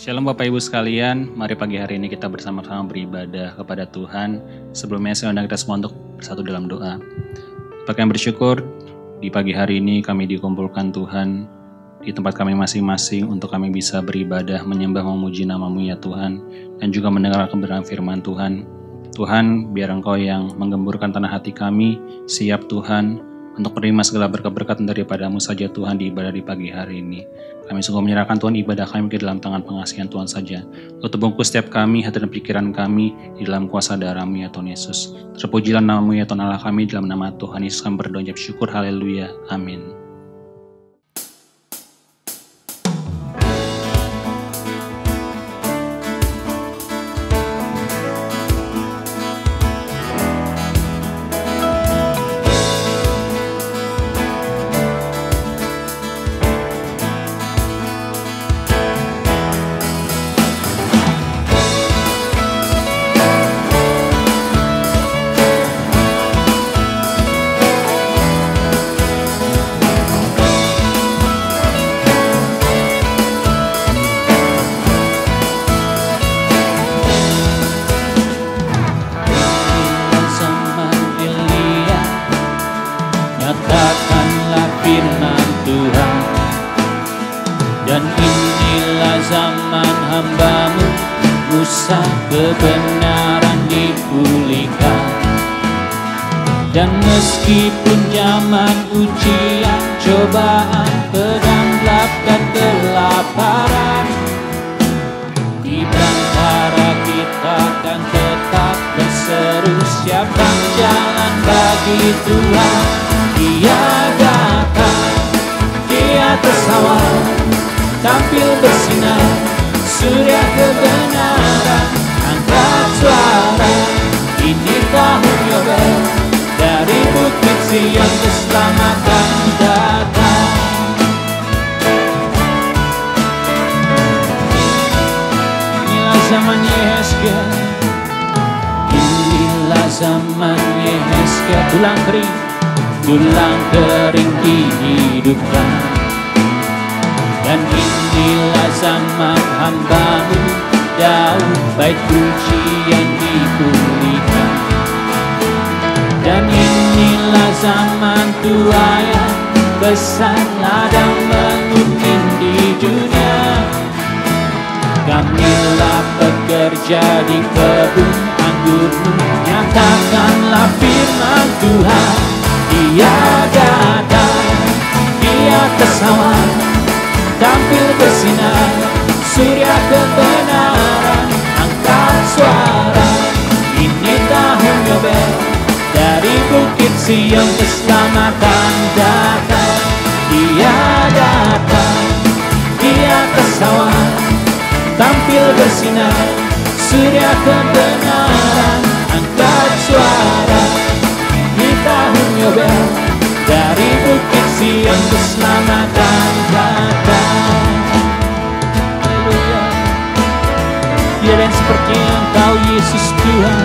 Shalom Bapak Ibu sekalian, mari pagi hari ini kita bersama-sama beribadah kepada Tuhan. Sebelumnya saya undang kita semua untuk bersatu dalam doa. Bapak yang bersyukur, di pagi hari ini kami dikumpulkan Tuhan di tempat kami masing-masing untuk kami bisa beribadah, menyembah, memuji nama-Mu ya Tuhan, dan juga mendengar kebenaran firman Tuhan. Tuhan, biar Engkau yang menggemburkan tanah hati kami, siap Tuhan, untuk menerima segala berkat-berkat daripada-Mu saja Tuhan di ibadah di pagi hari ini. Kami sungguh menyerahkan Tuhan ibadah kami ke dalam tangan pengasihan Tuhan saja. Untuk bungkus setiap kami, hati dan pikiran kami di dalam kuasa darah-Mu ya Tuhan Yesus. Terpujilah nama-Mu ya Tuhan Allah kami, dalam nama Tuhan Yesus kami berdoa ucap syukur, haleluya, amin. Nyatakanlah firman Tuhan, dan inilah zaman hamba-Mu, Musa kebenaran dipulihkan. Dan meskipun zaman ujian, cobaan, pedang gelap dan kelaparan, di antara kita kan tetap berseru, siapa jalan bagi Tuhan. Dia datang di atas awan, tampil bersinar, surya kebenaran. Angkat suara, ini tahun Yobel, dari bukit Sion keselamatan datang. Inilah zaman Yehezkiel, inilah zaman Yehezkiel. Tulang kering dihidupkan. Dan inilah zaman hamba-Mu, Daud, bait pujian dipulihkan. Dan inilah zaman tuaya, besar ladang mengungkit di dunia. Kamilah pekerja di kebun anggur-Mu, nyatakanlah firman Tuhan. Dia datang di atas awan, tampil bersinar, surya kebenaran. Angkat suara, ini tahun Yobel, dari bukit Sion keselamatan datang. Dia datang di atas awan, tampil bersinar, surya kebenaran. Angkat suara, di tahun Yobel, dari bukit Sion keselamatan datang. Haleluya. Tiada yang seperti Engkau Yesus Tuhan.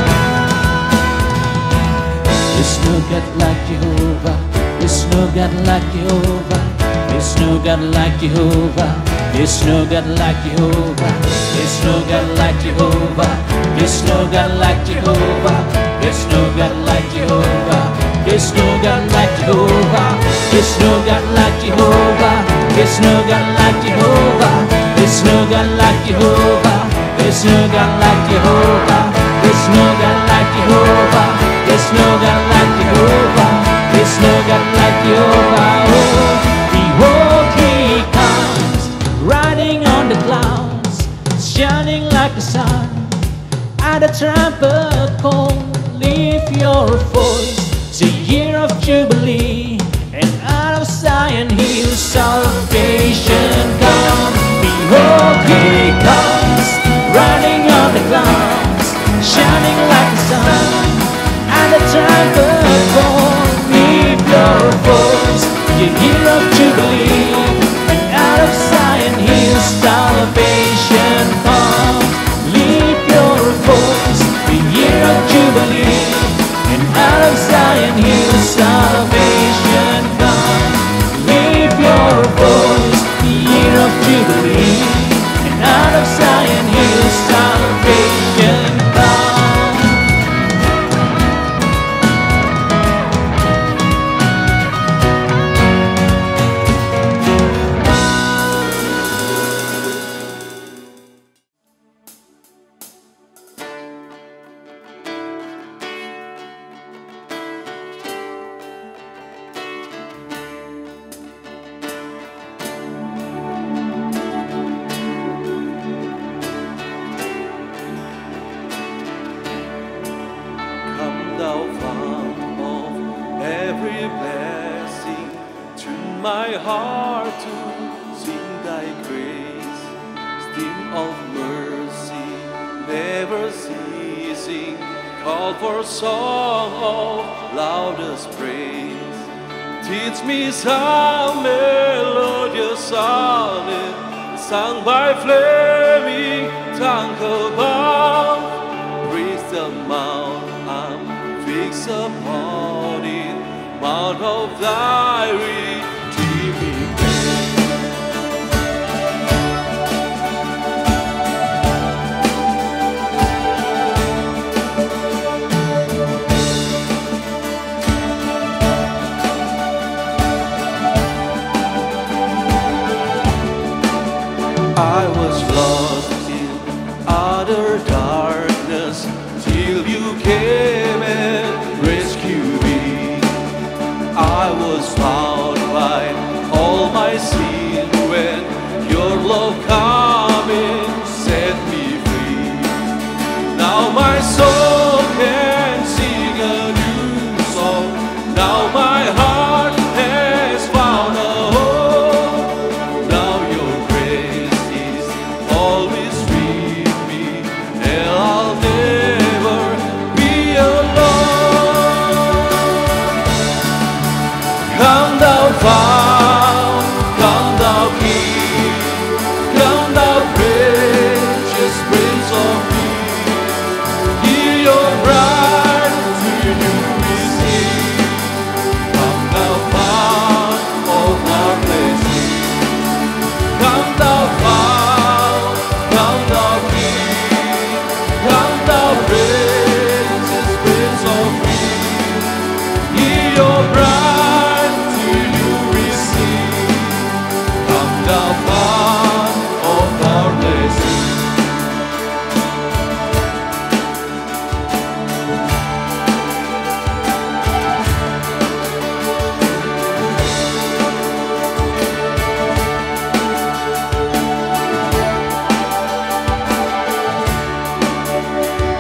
There's no God like Jehovah, there's no God like Jehovah, there's no God like Jehovah, there's no God like Jehovah, there's no God like Jehovah, there's no God like Jehovah, there's no God like Jehovah, there's no God like Jehovah, there's no God like Jehovah, there's no God like Jehovah, there's no God like Jehovah, there's no God like Jehovah, there's no God like Jehovah, there's no God like Jehovah, there's no God like Jehovah. Oh, behold, He comes, riding on the clouds, shining like the sun. At a trumpet call, lift your voice. It's a year of jubilee, and out of Zion Hill salvation comes. Behold, He comes, riding on the clouds, to sing thy grace, stream of mercy, never ceasing, call for song of loudest praise. Teach me some melodious sonnet, sung by flaming tongue above. Praise the mount, I'm fixed upon it, mount of thy redeeming grace. I was lost in utter darkness till you came and rescued me. I was found by all my sin when your love coming set me free. Now my soul can sing a new song. Now my heart has found a home. Now your grace is always with me, and I'll never be alone. Come thou fount, come thou King, come thou precious Prince of Peace. Hear your bride to you we sing. Come thou fount of our blessing. Come thou fount, come thou King, come thou precious Prince of Peace. Hear your bride to you we sing. Come thou fount of our blessing.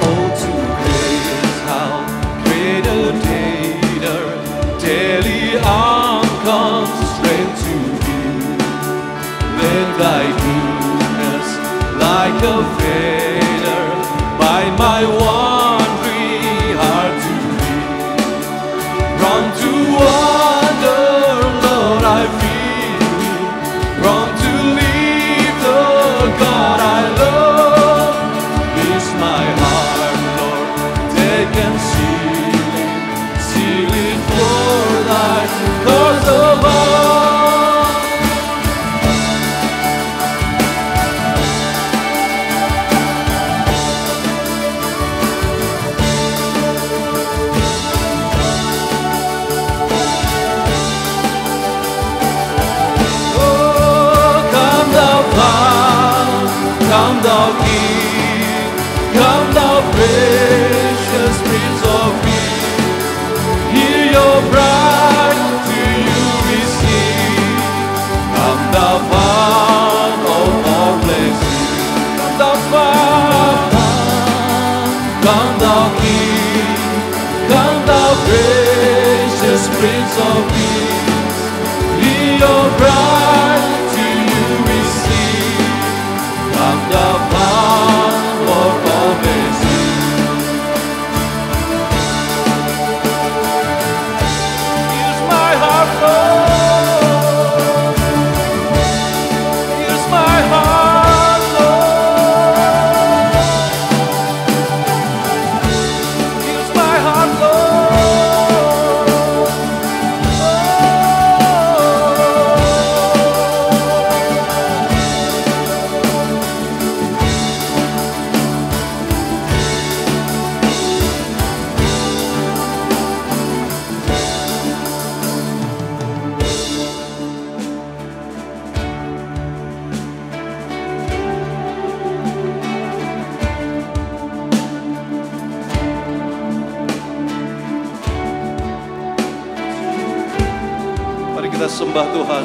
Oh, to grace, how great a Tator, daily arm comes strength to view. Let thy goodness, like a feather, bind my wandering heart to thee. Run to wander, Lord, I feel thee. Run to leave the God I love. Is my heart, Lord, take and seal it for thy cause above. Oh, come thou fount, come thou King, come thou precious Prince of Peace. Hear your bride to you we sing. Come thou fount of our blessing. Come thou fount, come thou King, come thou precious Prince of Peace. Hear your bride to you we sing. Come thou fount of our blessing. Here's my heart, Lord. Here's my heart, Lord. Here's my heart, Lord. Mari kita sembah Tuhan.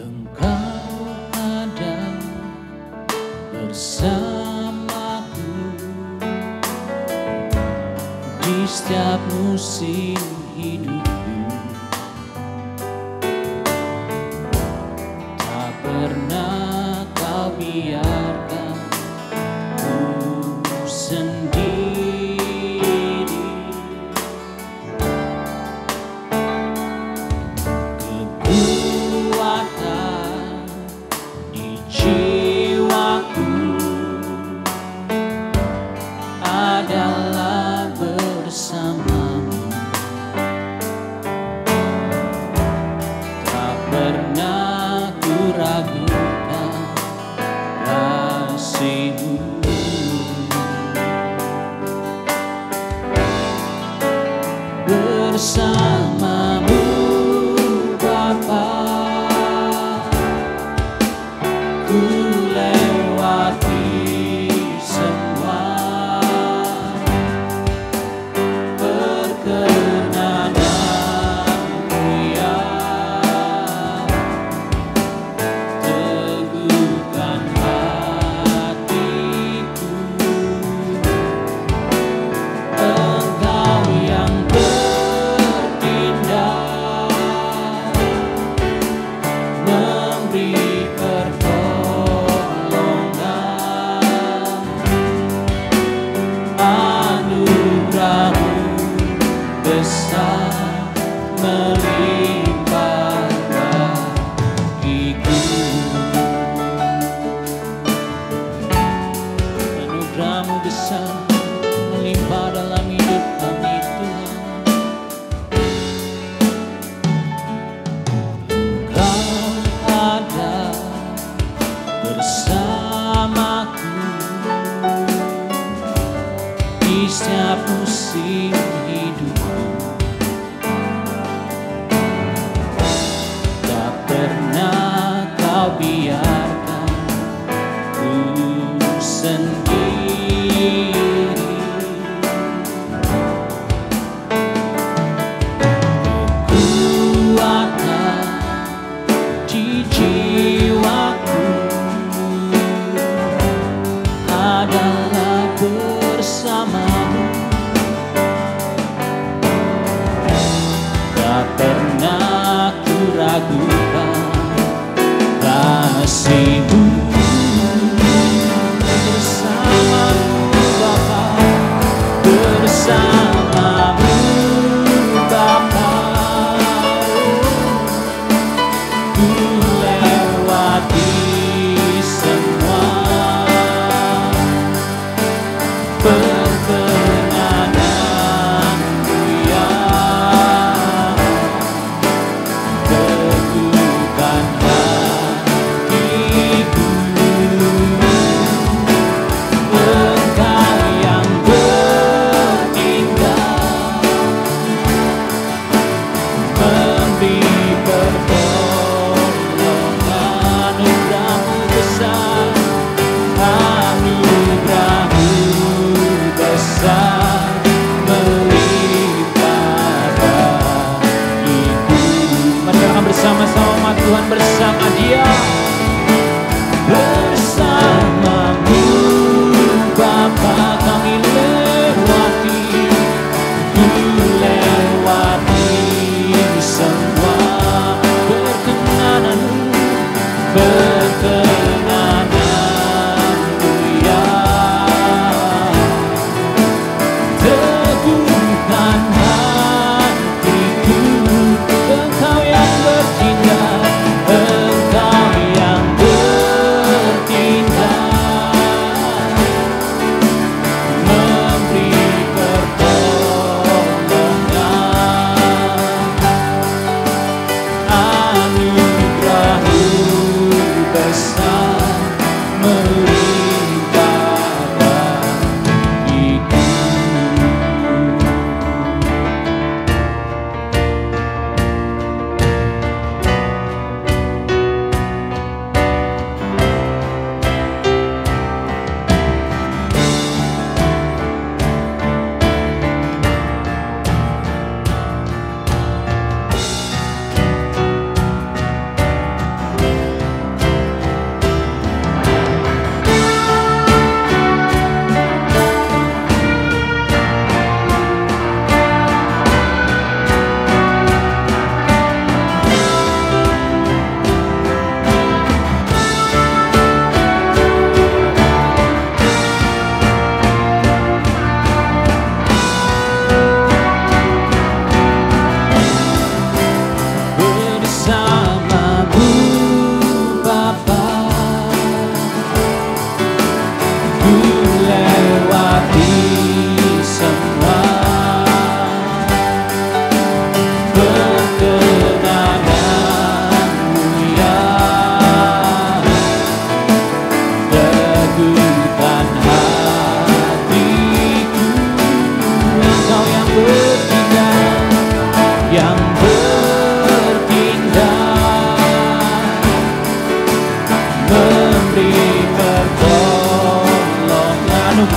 Engkau ada bersamaku di setiap musim hidupku. Tak pernah kau biarkan ku sendiri. Kekuatan di jiwaku adalah bersamamu. Tak pernah ku ragukan kasih-Mu. Bersamamu Bapa, ku lewati semua perkenanan-Mu ya. Teguhkan hatiku, Engkau yang bertindak, memberi pertolongan. Anugerah-Mu besar melimpah bagiku. Anugerah-Mu besar melimpah dalam hidup kami Tuhan. Engkau ada bersamaku di setiap musim hidupku. Tak pernah kau biarkan ku sendiri. Kekuatan di jiwaku adalah bersamamu. Tak pernah ku ragukan kasih-Mu. Bersamamu Bapa, bersamamu Bapa, ku lewati semua perkenanan-Mu ya. Teguhkan hatiku, Engkau yang bertindak, memberi pertolongan. Anugerah-Mu besar, anugerah-Mu besar melimpah bagiku. Mari kita bersama-sama umat Tuhan bersama Dia. Bersamamu Bapa kami lewati, ku lewati semua perkenanan-Mu, perkenanan-Mu ya. Teguhkan hatiku, Engkau yang bertindak, Engkau yang bertindak, memberi pertolongan. Anugerah-Mu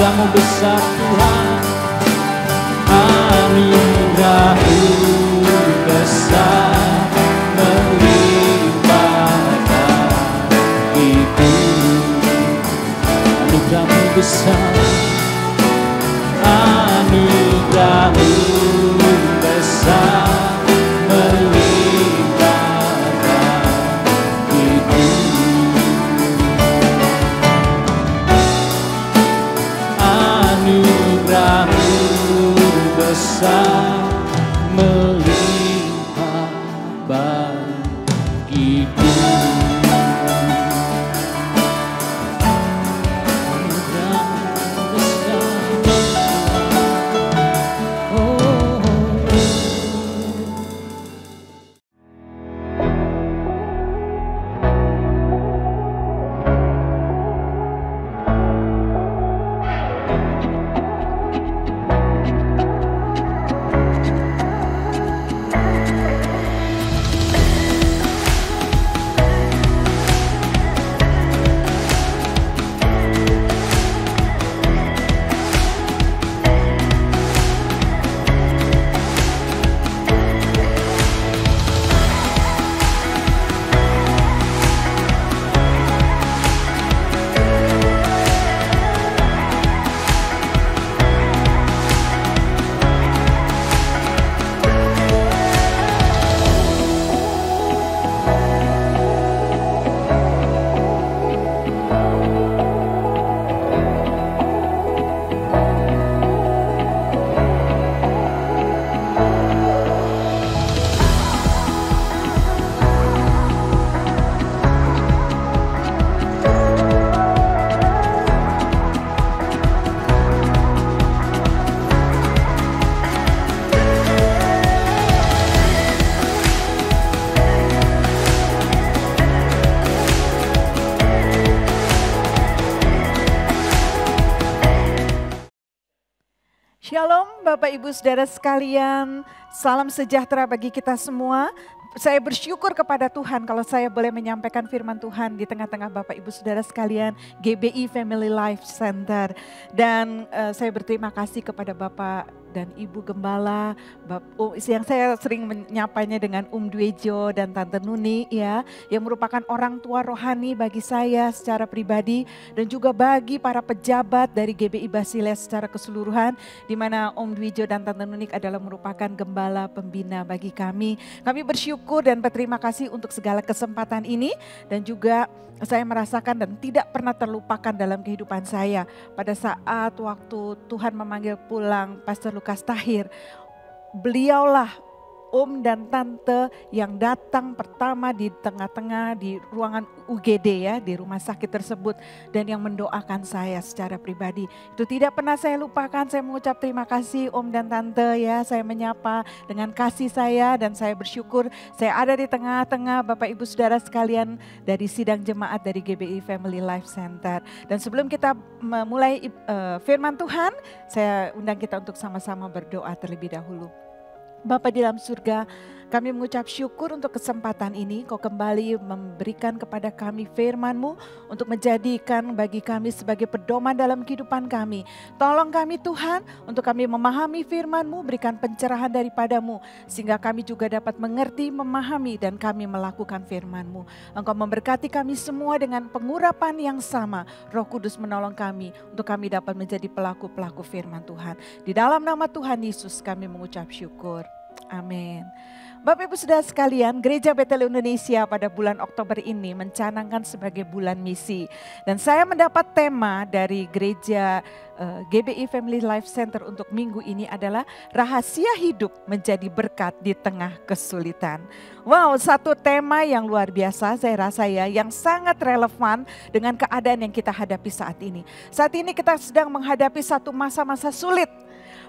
anugerah-Mu besar Tuhan, anugerah-Mu besar melimpah bagiku. Anugerah-Mu besar, anugerah-Mu besar melimpah bagiku. Anugerah-Mu besar melimpah bagiku. Shalom Bapak Ibu Saudara sekalian, salam sejahtera bagi kita semua. Saya bersyukur kepada Tuhan kalau saya boleh menyampaikan firman Tuhan di tengah-tengah Bapak Ibu Saudara sekalian GBI Family Life Center. Dan saya berterima kasih kepada Bapak dan Ibu Gembala, yang saya sering menyapanya dengan Dwejo dan Tante Nuni ya, yang merupakan orang tua rohani bagi saya secara pribadi dan juga bagi para pejabat dari GBI Basile secara keseluruhan, di mana Dwejo dan Tante Nuni adalah merupakan gembala pembina bagi kami. Kami bersyukur dan berterima kasih untuk segala kesempatan ini, dan juga saya merasakan dan tidak pernah terlupakan dalam kehidupan saya pada saat waktu Tuhan memanggil pulang Pastor Lukas Tahir. Beliaulah Om dan Tante yang datang pertama di tengah-tengah di ruangan UGD ya, di rumah sakit tersebut, dan yang mendoakan saya secara pribadi. Itu tidak pernah saya lupakan. Saya mengucap terima kasih Om dan Tante ya, saya menyapa dengan kasih saya, dan saya bersyukur saya ada di tengah-tengah Bapak Ibu Saudara sekalian dari sidang jemaat dari GBI Family Life Center. Dan sebelum kita memulai firman Tuhan, saya undang kita untuk sama-sama berdoa terlebih dahulu. Bapa di dalam surga, kami mengucap syukur untuk kesempatan ini. Kau kembali memberikan kepada kami firman-Mu untuk menjadikan bagi kami sebagai pedoman dalam kehidupan kami. Tolong kami Tuhan untuk kami memahami firman-Mu, berikan pencerahan daripada-Mu sehingga kami juga dapat mengerti, memahami, dan kami melakukan firman-Mu. Engkau memberkati kami semua dengan pengurapan yang sama. Roh Kudus menolong kami untuk kami dapat menjadi pelaku-pelaku firman Tuhan. Di dalam nama Tuhan Yesus kami mengucap syukur. Amin. Bapak Ibu Saudara sekalian, Gereja Betel Indonesia pada bulan Oktober ini mencanangkan sebagai bulan misi. Dan saya mendapat tema dari gereja GBI Family Life Center untuk minggu ini adalah rahasia hidup menjadi berkat di tengah kesulitan. Wow, satu tema yang luar biasa saya rasa ya, yang sangat relevan dengan keadaan yang kita hadapi saat ini. Saat ini kita sedang menghadapi satu masa-masa sulit.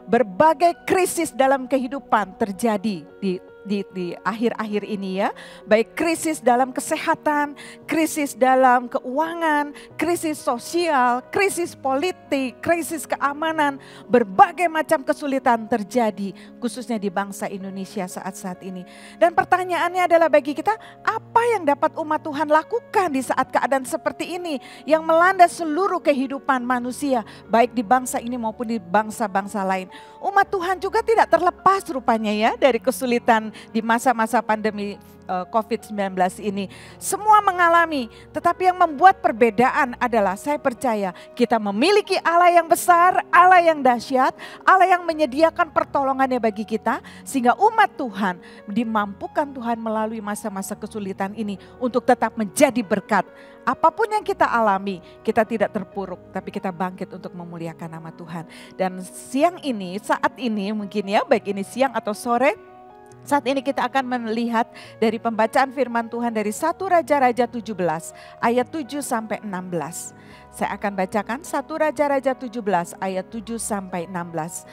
Berbagai krisis dalam kehidupan terjadi di di akhir-akhir ini ya. Baik krisis dalam kesehatan, krisis dalam keuangan, krisis sosial, krisis politik, krisis keamanan, berbagai macam kesulitan terjadi khususnya di bangsa Indonesia saat-saat ini. Dan pertanyaannya adalah bagi kita, apa yang dapat umat Tuhan lakukan di saat keadaan seperti ini yang melanda seluruh kehidupan manusia, baik di bangsa ini maupun di bangsa-bangsa lain. Umat Tuhan juga tidak terlepas rupanya ya dari kesulitan di masa-masa pandemi COVID-19 ini. Semua mengalami, tetapi yang membuat perbedaan adalah saya percaya kita memiliki Allah yang besar, Allah yang dahsyat, Allah yang menyediakan pertolongannya bagi kita, sehingga umat Tuhan dimampukan Tuhan melalui masa-masa kesulitan ini untuk tetap menjadi berkat. Apapun yang kita alami, kita tidak terpuruk, tapi kita bangkit untuk memuliakan nama Tuhan. Dan siang ini, saat ini mungkin ya, baik ini siang atau sore, saat ini kita akan melihat dari pembacaan firman Tuhan dari 1 Raja-Raja 17 ayat 7 sampai 16. Saya akan bacakan 1 Raja-Raja 17 ayat 7 sampai 16.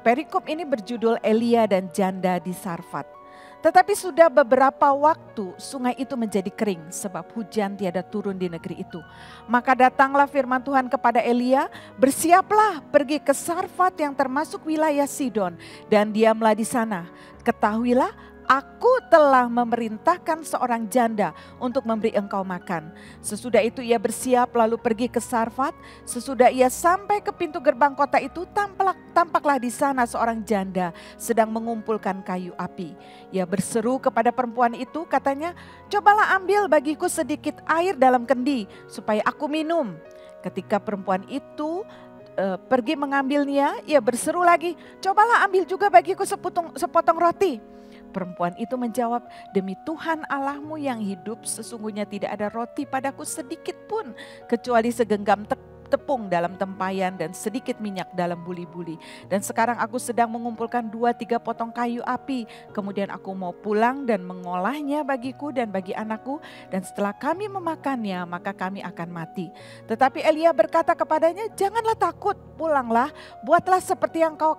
Perikop ini berjudul Elia dan janda di Sarfat. Tetapi sudah beberapa waktu sungai itu menjadi kering sebab hujan tiada turun di negeri itu. Maka datanglah firman Tuhan kepada Elia, bersiaplah pergi ke Sarfat yang termasuk wilayah Sidon dan diamlah di sana. Ketahuilah, aku telah memerintahkan seorang janda untuk memberi engkau makan. Sesudah itu ia bersiap lalu pergi ke Sarfat. Sesudah ia sampai ke pintu gerbang kota itu, tampaklah di sana seorang janda sedang mengumpulkan kayu api. Ia berseru kepada perempuan itu, katanya, cobalah ambil bagiku sedikit air dalam kendi supaya aku minum. Ketika perempuan itu pergi mengambilnya, ia berseru lagi, cobalah ambil juga bagiku sepotong roti. Perempuan itu menjawab, demi Tuhan Allahmu yang hidup, sesungguhnya tidak ada roti padaku sedikit pun, kecuali segenggam tepung dalam tempayan dan sedikit minyak dalam buli-buli. Dan sekarang aku sedang mengumpulkan 2-3 potong kayu api, kemudian aku mau pulang dan mengolahnya bagiku dan bagi anakku, dan setelah kami memakannya maka kami akan mati. Tetapi Elia berkata kepadanya, janganlah takut, pulanglah, buatlah seperti yang kau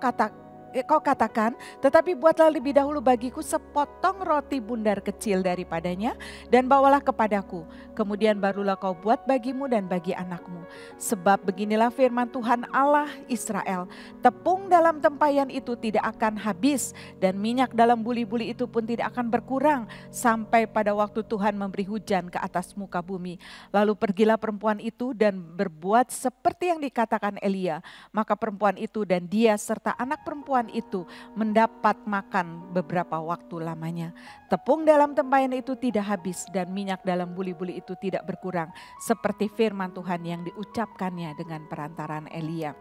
katakan, tetapi buatlah lebih dahulu bagiku sepotong roti bundar kecil daripadanya dan bawalah kepadaku. Kemudian barulah kau buat bagimu dan bagi anakmu. Sebab beginilah firman Tuhan Allah Israel, tepung dalam tempayan itu tidak akan habis dan minyak dalam buli-buli itu pun tidak akan berkurang sampai pada waktu Tuhan memberi hujan ke atas muka bumi. Lalu pergilah perempuan itu dan berbuat seperti yang dikatakan Elia. Maka perempuan itu dan dia serta anak perempuan itu mendapat makan beberapa waktu lamanya. Tepung dalam tempayan itu tidak habis dan minyak dalam buli-buli itu tidak berkurang, seperti firman Tuhan yang diucapkannya dengan perantaraan Elia.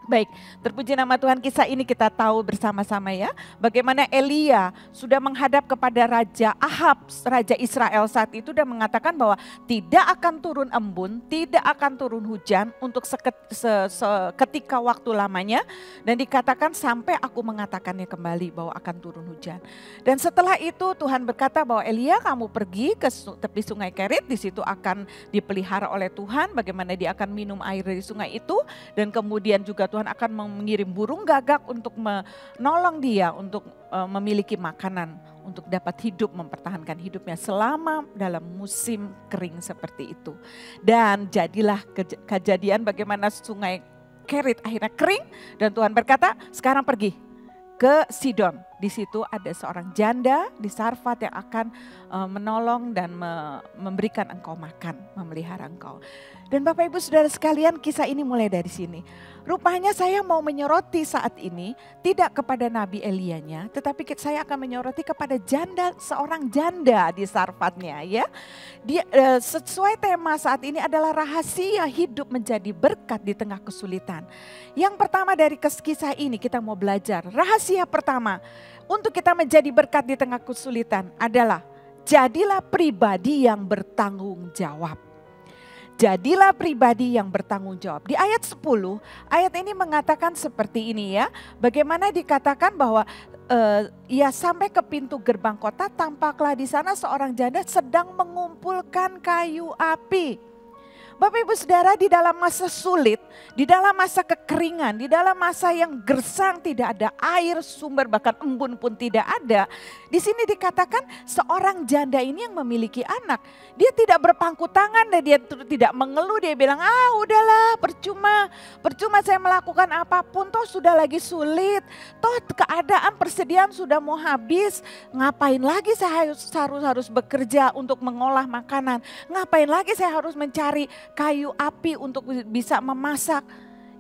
Baik, terpuji nama Tuhan, kisah ini kita tahu bersama-sama ya. Bagaimana Elia sudah menghadap kepada Raja Ahab, Raja Israel saat itu, dan mengatakan bahwa tidak akan turun embun, tidak akan turun hujan untuk seketika waktu lamanya. Dan dikatakan sampai aku mengatakannya kembali bahwa akan turun hujan. Dan setelah itu Tuhan berkata bahwa Elia, kamu pergi ke tepi sungai Kerit, di situ akan dipelihara oleh Tuhan. Bagaimana dia akan minum air dari sungai itu, dan kemudian juga Tuhan akan mengirim burung gagak untuk menolong dia untuk memiliki makanan untuk dapat hidup, mempertahankan hidupnya selama dalam musim kering seperti itu. Dan jadilah kejadian bagaimana sungai Kerit akhirnya kering dan Tuhan berkata, sekarang pergi ke Sidon. Di situ ada seorang janda di Sarfat yang akan menolong dan memberikan engkau makan, memelihara engkau. Dan Bapak Ibu Saudara sekalian, kisah ini mulai dari sini. Rupanya saya mau menyoroti saat ini tidak kepada Nabi Elianya, tetapi saya akan menyoroti kepada seorang janda di Sarfatnya ya. Dia sesuai tema saat ini adalah rahasia hidup menjadi berkat di tengah kesulitan. Yang pertama dari kisah ini kita mau belajar. Rahasia pertama untuk kita menjadi berkat di tengah kesulitan adalah jadilah pribadi yang bertanggung jawab. Jadilah pribadi yang bertanggung jawab. Di ayat 10, ayat ini mengatakan seperti ini ya. Bagaimana dikatakan bahwa ia sampai ke pintu gerbang kota, tampaklah di sana seorang janda sedang mengumpulkan kayu api. Bapak Ibu Saudara, di dalam masa sulit, di dalam masa kekeringan, di dalam masa yang gersang, tidak ada air, sumber bahkan embun pun tidak ada. Di sini dikatakan seorang janda ini yang memiliki anak. Dia tidak berpangku tangan dan dia tidak mengeluh. Dia bilang, udahlah percuma saya melakukan apapun. Toh sudah lagi sulit, toh keadaan persediaan sudah mau habis. Ngapain lagi saya harus bekerja untuk mengolah makanan. Ngapain lagi saya harus mencari kayu api untuk bisa memasak.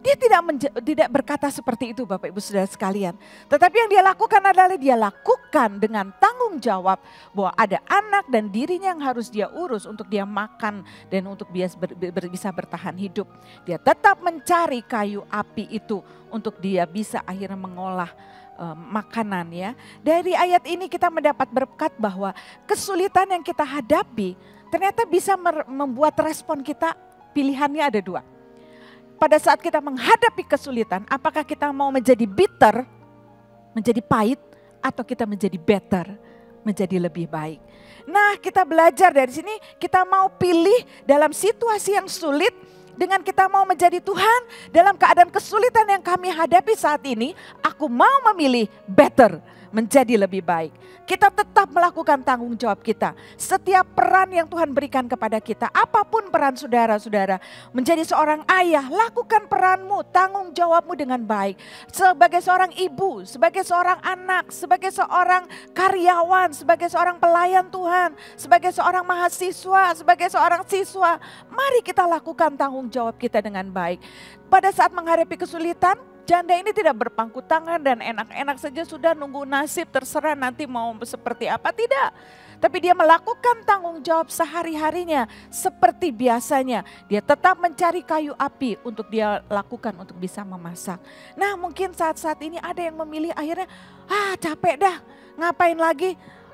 Dia tidak berkata seperti itu Bapak Ibu Saudara sekalian. Tetapi yang dia lakukan adalah dia lakukan dengan tanggung jawab bahwa ada anak dan dirinya yang harus dia urus untuk dia makan dan untuk bisa bertahan hidup. Dia tetap mencari kayu api itu untuk dia bisa akhirnya mengolah makanan ya. Dari ayat ini kita mendapat berkat bahwa kesulitan yang kita hadapi ternyata bisa membuat respon kita, pilihannya ada dua. Pada saat kita menghadapi kesulitan, apakah kita mau menjadi bitter, menjadi pahit, atau kita menjadi better, menjadi lebih baik. Nah, kita belajar dari sini, kita mau pilih dalam situasi yang sulit, dengan kita mau menjadi Tuhan dalam keadaan kesulitan yang kami hadapi saat ini, aku mau memilih better, menjadi lebih baik. Kita tetap melakukan tanggung jawab kita. Setiap peran yang Tuhan berikan kepada kita, apapun peran saudara-saudara, menjadi seorang ayah, lakukan peranmu, tanggung jawabmu dengan baik. Sebagai seorang ibu, sebagai seorang anak, sebagai seorang karyawan, sebagai seorang pelayan Tuhan, sebagai seorang mahasiswa, sebagai seorang siswa, mari kita lakukan tanggung jawab kita dengan baik. Pada saat menghadapi kesulitan, janda ini tidak berpangku tangan dan enak-enak saja sudah nunggu nasib, terserah nanti mau seperti apa, tidak. Tapi dia melakukan tanggung jawab sehari-harinya seperti biasanya. Dia tetap mencari kayu api untuk dia lakukan untuk bisa memasak. Nah, mungkin saat-saat ini ada yang memilih akhirnya, capek dah, ngapain lagi?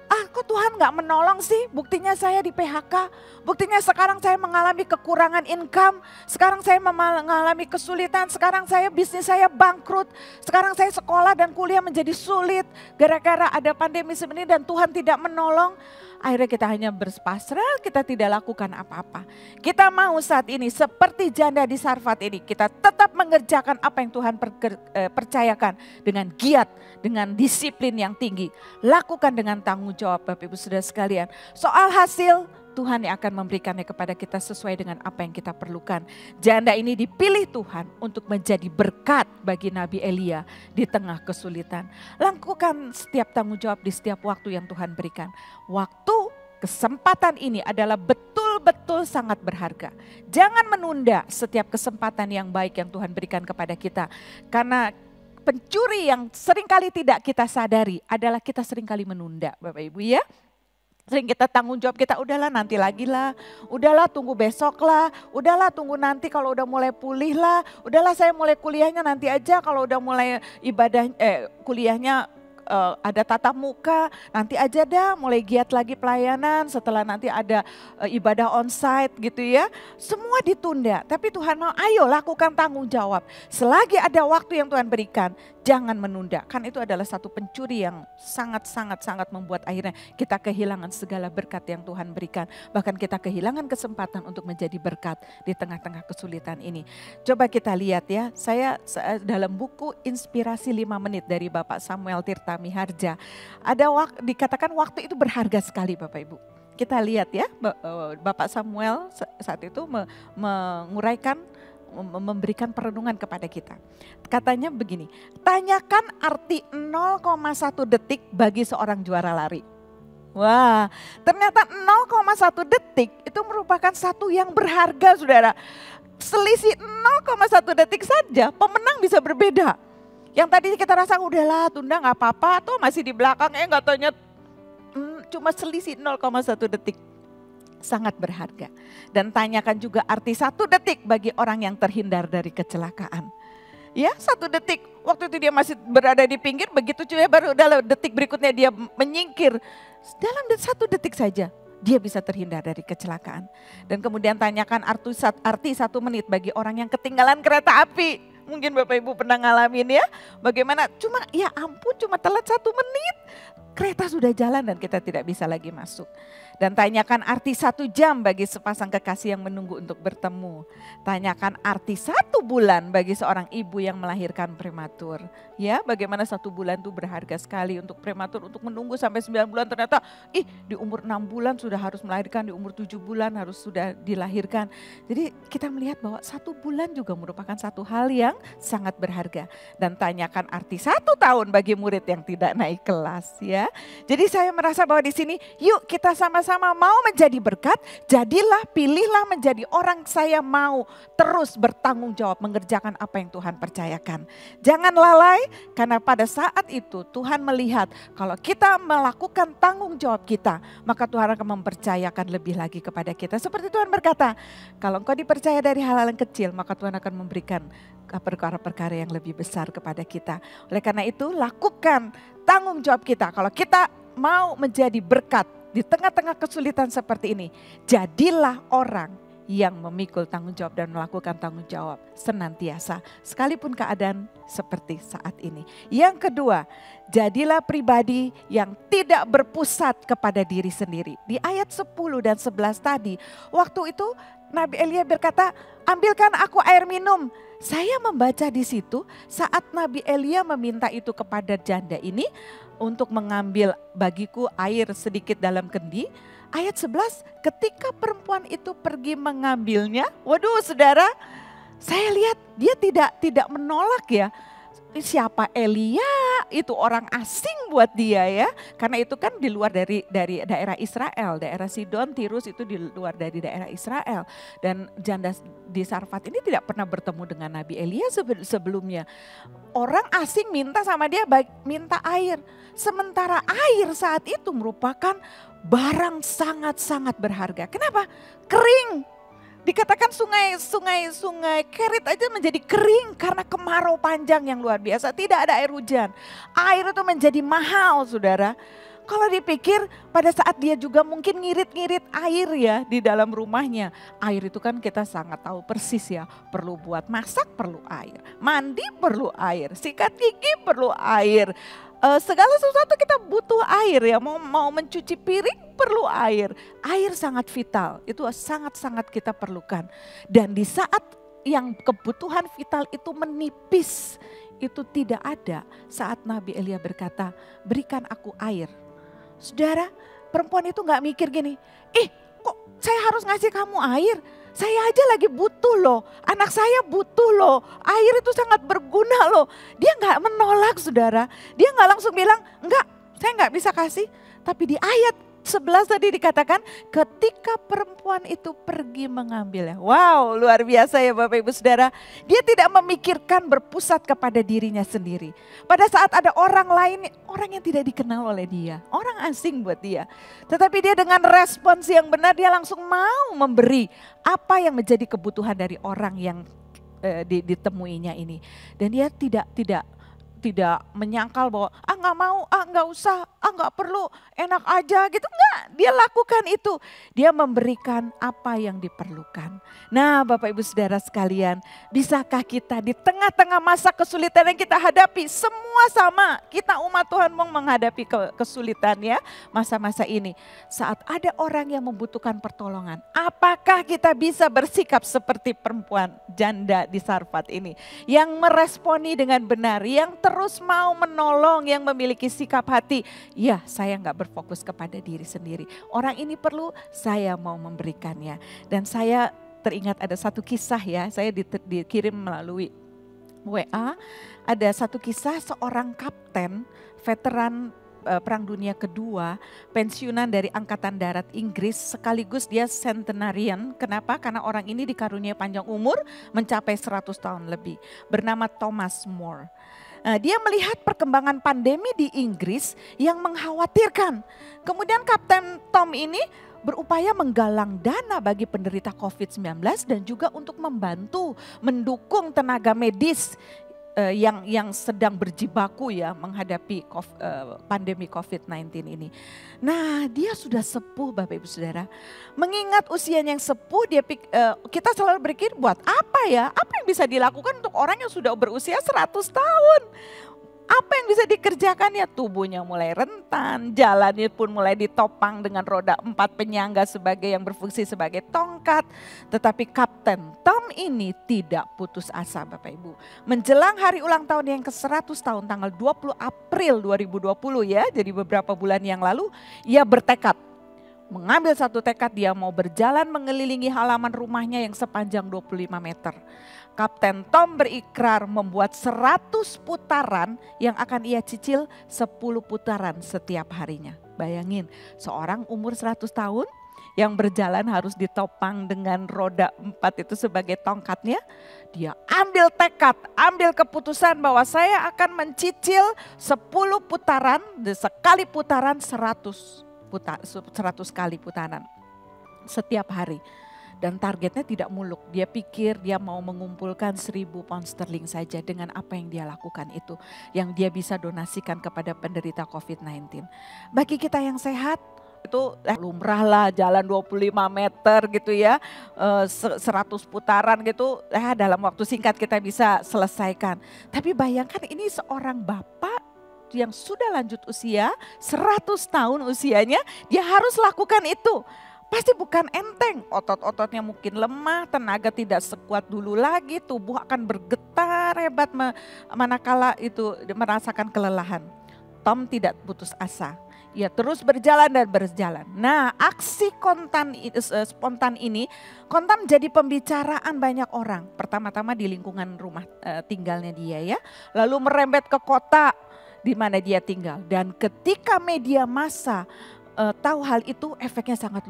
Kok Tuhan gak menolong sih? Buktinya saya di PHK, buktinya sekarang saya mengalami kekurangan income, sekarang saya mengalami kesulitan, sekarang bisnis saya bangkrut, sekarang saya sekolah dan kuliah menjadi sulit gara-gara ada pandemi sebenarnya dan Tuhan tidak menolong. Akhirnya kita hanya berpasrah, kita tidak lakukan apa-apa. Kita mau saat ini seperti janda di Sarfat ini, kita tetap mengerjakan apa yang Tuhan percayakan dengan giat, dengan disiplin yang tinggi. Lakukan dengan tanggung jawab Bapak Ibu Saudara sekalian. Soal hasil, Tuhan yang akan memberikannya kepada kita sesuai dengan apa yang kita perlukan. Janda ini dipilih Tuhan untuk menjadi berkat bagi Nabi Elia di tengah kesulitan. Lakukan setiap tanggung jawab di setiap waktu yang Tuhan berikan. Waktu, kesempatan ini adalah betul-betul sangat berharga. Jangan menunda setiap kesempatan yang baik yang Tuhan berikan kepada kita. Karena pencuri yang seringkali tidak kita sadari adalah kita seringkali menunda Bapak Ibu ya. Sering kita tanggung jawab kita, udahlah nanti lagi lah, udahlah tunggu besok lah, udahlah tunggu nanti kalau udah mulai pulih lah, udahlah saya mulai kuliahnya nanti aja kalau udah mulai kuliahnya ada tatap muka, nanti aja dah mulai giat lagi pelayanan setelah nanti ada ibadah onsite gitu ya. Semua ditunda, tapi Tuhan mau ayo lakukan tanggung jawab. Selagi ada waktu yang Tuhan berikan, jangan menunda. Kan itu adalah satu pencuri yang sangat membuat akhirnya kita kehilangan segala berkat yang Tuhan berikan. Bahkan kita kehilangan kesempatan untuk menjadi berkat di tengah-tengah kesulitan ini. Coba kita lihat ya, saya dalam buku Inspirasi 5 Menit dari Bapak Samuel Tirta Miharja. Ada dikatakan waktu itu berharga sekali Bapak Ibu. Kita lihat ya, Bapak Samuel saat itu menguraikan, memberikan perenungan kepada kita. Katanya begini, tanyakan arti 0,1 detik bagi seorang juara lari. Wah, ternyata 0,1 detik itu merupakan satu yang berharga saudara. Selisih 0,1 detik saja pemenang bisa berbeda. Yang tadi kita rasa udahlah tunda gak apa-apa, atau masih di belakang gak taunya cuma selisih 0,1 detik. Sangat berharga. Dan tanyakan juga arti 1 detik bagi orang yang terhindar dari kecelakaan. Ya 1 detik, waktu itu dia masih berada di pinggir, begitu juga baru dalam detik berikutnya dia menyingkir. Dalam 1 detik saja dia bisa terhindar dari kecelakaan. Dan kemudian tanyakan arti 1 menit bagi orang yang ketinggalan kereta api. Mungkin Bapak Ibu pernah ngalamin ya, bagaimana cuma telat 1 menit. Kereta sudah jalan dan kita tidak bisa lagi masuk. Dan tanyakan arti 1 jam bagi sepasang kekasih yang menunggu untuk bertemu. Tanyakan arti 1 bulan bagi seorang ibu yang melahirkan prematur. Ya, bagaimana 1 bulan itu berharga sekali untuk prematur, untuk menunggu sampai 9 bulan ternyata di umur 6 bulan sudah harus melahirkan, di umur 7 bulan harus sudah dilahirkan. Jadi kita melihat bahwa 1 bulan juga merupakan satu hal yang sangat berharga. Dan tanyakan arti 1 tahun bagi murid yang tidak naik kelas, ya. Jadi saya merasa bahwa di sini yuk kita sama-sama mau menjadi berkat, jadilah, pilihlah menjadi orang saya mau terus bertanggung jawab mengerjakan apa yang Tuhan percayakan. Jangan lalai karena pada saat itu Tuhan melihat kalau kita melakukan tanggung jawab kita, maka Tuhan akan mempercayakan lebih lagi kepada kita. Seperti Tuhan berkata, kalau engkau dipercaya dari hal-hal yang kecil, maka Tuhan akan memberikan perkara-perkara yang lebih besar kepada kita. Oleh karena itu lakukan tanggung jawab kita. Kalau kita mau menjadi berkat di tengah-tengah kesulitan seperti ini, jadilah orang yang memikul tanggung jawab dan melakukan tanggung jawab senantiasa, sekalipun keadaan seperti saat ini. Yang kedua, jadilah pribadi yang tidak berpusat kepada diri sendiri. Di ayat 10 dan 11 tadi, waktu itu Nabi Elia berkata, ambilkan aku air minum. Saya membaca di situ saat Nabi Elia meminta itu kepada janda ini untuk mengambil bagiku air sedikit dalam kendi. Ayat 11, ketika perempuan itu pergi mengambilnya, waduh saudara, saya lihat dia tidak menolak ya. Siapa Elia? Itu orang asing buat dia ya. Karena itu kan di luar dari daerah Israel, daerah Sidon, Tirus itu di luar dari daerah Israel. Dan janda di Sarfat ini tidak pernah bertemu dengan Nabi Elia sebelumnya. Orang asing minta sama dia minta air. Sementara air saat itu merupakan barang sangat-sangat berharga. Kenapa? Kering. Dikatakan sungai Kerit aja menjadi kering karena kemarau panjang yang luar biasa. Tidak ada air hujan. Air itu menjadi mahal saudara. Kalau dipikir pada saat dia juga mungkin ngirit-ngirit air ya di dalam rumahnya. Air itu kan kita sangat tahu persis ya. Perlu buat masak perlu air. Mandi perlu air. Sikat gigi perlu air. Segala sesuatu kita butuh air ya, mau mencuci piring perlu air. Air sangat vital, itu sangat-sangat kita perlukan. Dan di saat yang kebutuhan vital itu menipis, itu tidak ada saat Nabi Elia berkata, berikan aku air. Saudara, perempuan itu gak mikir gini, kok saya harus ngasih kamu air? Saya aja lagi butuh loh, anak saya butuh loh, air itu sangat berguna loh. Dia gak menolak saudara, dia gak langsung bilang, enggak saya gak bisa kasih. Tapi di ayat 11 tadi dikatakan ketika perempuan itu pergi mengambilnya. Wow, luar biasa ya Bapak Ibu Saudara. Dia tidak memikirkan berpusat kepada dirinya sendiri. Pada saat ada orang lain, orang yang tidak dikenal oleh dia, orang asing buat dia. Tetapi dia dengan respons yang benar, dia langsung mau memberi apa yang menjadi kebutuhan dari orang yang ditemuinya ini. Dan dia tidak menyangkal bahwa nggak mau, nggak usah, nggak perlu, enak aja gitu. Enggak, dia lakukan itu. Dia memberikan apa yang diperlukan. Nah Bapak Ibu Saudara sekalian, bisakah kita di tengah-tengah masa kesulitan yang kita hadapi, semua sama, kita umat Tuhan mau menghadapi kesulitan ya, masa-masa ini. Saat ada orang yang membutuhkan pertolongan, apakah kita bisa bersikap seperti perempuan janda di Sarfat ini, yang meresponi dengan benar, yang terus mau menolong, yang memiliki sikap hati, ya saya nggak berfokus kepada diri sendiri. Orang ini perlu, saya mau memberikannya. Dan saya teringat ada satu kisah ya, saya dikirim melalui WA, ada satu kisah seorang kapten, veteran Perang Dunia Kedua, pensiunan dari Angkatan Darat Inggris, sekaligus dia centenarian. Kenapa? Karena orang ini dikaruniai panjang umur mencapai 100 tahun lebih. Bernama Thomas More. Dia melihat perkembangan pandemi di Inggris yang mengkhawatirkan. Kemudian Kapten Tom ini berupaya menggalang dana bagi penderita COVID-19 dan juga untuk membantu, mendukung tenaga medis yang sedang berjibaku ya menghadapi pandemi COVID-19 ini. Nah dia sudah sepuh Bapak Ibu Saudara. Mengingat usianya yang sepuh, kita selalu berpikir buat apa ya? Apa yang bisa dilakukan untuk orang yang sudah berusia 100 tahun? Apa yang bisa dikerjakan ya? Tubuhnya mulai rentan, jalannya pun mulai ditopang dengan roda 4 penyangga sebagai yang berfungsi sebagai tongkat. Tetapi Kapten Tom ini tidak putus asa Bapak Ibu. Menjelang hari ulang tahun yang ke-100 tahun tanggal 20 April 2020 ya, jadi beberapa bulan yang lalu, ia bertekad. Mengambil satu tekad, dia mau berjalan mengelilingi halaman rumahnya yang sepanjang 25 meter. Kapten Tom berikrar membuat 100 putaran yang akan ia cicil 10 putaran setiap harinya. Bayangin, seorang umur 100 tahun yang berjalan harus ditopang dengan roda 4 itu sebagai tongkatnya. Dia ambil tekad, ambil keputusan bahwa saya akan mencicil 10 putaran, sekali putaran 100 kali putaran setiap hari. Dan targetnya tidak muluk, dia pikir dia mau mengumpulkan 1.000 pound sterling saja dengan apa yang dia lakukan itu. Yang dia bisa donasikan kepada penderita COVID-19. Bagi kita yang sehat, itu lumrah lah jalan 25 meter gitu ya, 100 putaran gitu, dalam waktu singkat kita bisa selesaikan. Tapi bayangkan ini seorang bapak yang sudah lanjut usia, 100 tahun usianya, dia harus lakukan itu. Pasti bukan enteng, otot-ototnya mungkin lemah, tenaga tidak sekuat dulu lagi, tubuh akan bergetar hebat manakala itu merasakan kelelahan. Tom tidak putus asa, ia terus berjalan dan berjalan. Nah, aksi spontan ini kontan menjadi pembicaraan banyak orang. Pertama-tama di lingkungan rumah tinggalnya dia ya, lalu merembet ke kota di mana dia tinggal. Dan ketika media massa tahu hal itu, efeknya sangat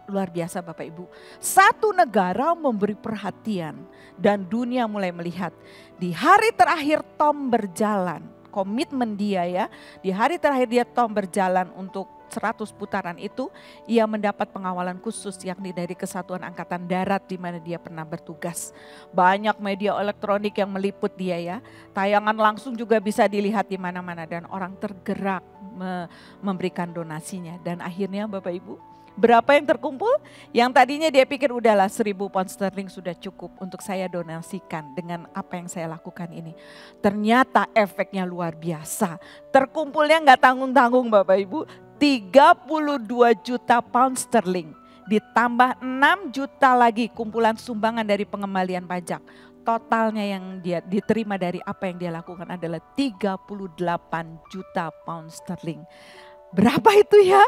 luar biasa Bapak Ibu. Satu negara memberi perhatian dan dunia mulai melihat. Di hari terakhir Tom berjalan, komitmen dia ya, di hari terakhir dia Tom berjalan untuk 100 putaran itu, ia mendapat pengawalan khusus yakni dari Kesatuan Angkatan Darat di mana dia pernah bertugas. Banyak media elektronik yang meliput dia ya. Tayangan langsung juga bisa dilihat di mana-mana dan orang tergerak memberikan donasinya. Dan akhirnya Bapak Ibu, berapa yang terkumpul? Yang tadinya dia pikir udahlah 1.000 pound sterling sudah cukup untuk saya donasikan dengan apa yang saya lakukan ini. Ternyata efeknya luar biasa. Terkumpulnya nggak tanggung-tanggung Bapak Ibu, 32 juta pound sterling. Ditambah 6 juta lagi kumpulan sumbangan dari pengembalian pajak. Totalnya yang dia diterima dari apa yang dia lakukan adalah 38 juta pound sterling. Berapa itu ya?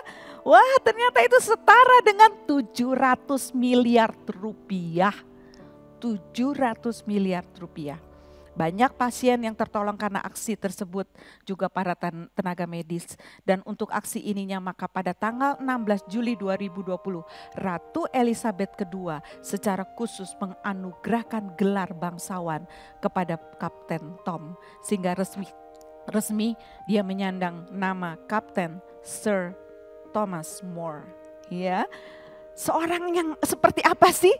Wah, ternyata itu setara dengan 700 miliar rupiah. 700 miliar rupiah. Banyak pasien yang tertolong karena aksi tersebut, juga para tenaga medis. Dan untuk aksi ininya maka pada tanggal 16 Juli 2020, Ratu Elizabeth II secara khusus menganugerahkan gelar bangsawan kepada Kapten Tom. Sehingga resmi dia menyandang nama Kapten Sir Thomas More. Ya, seorang yang seperti apa sih?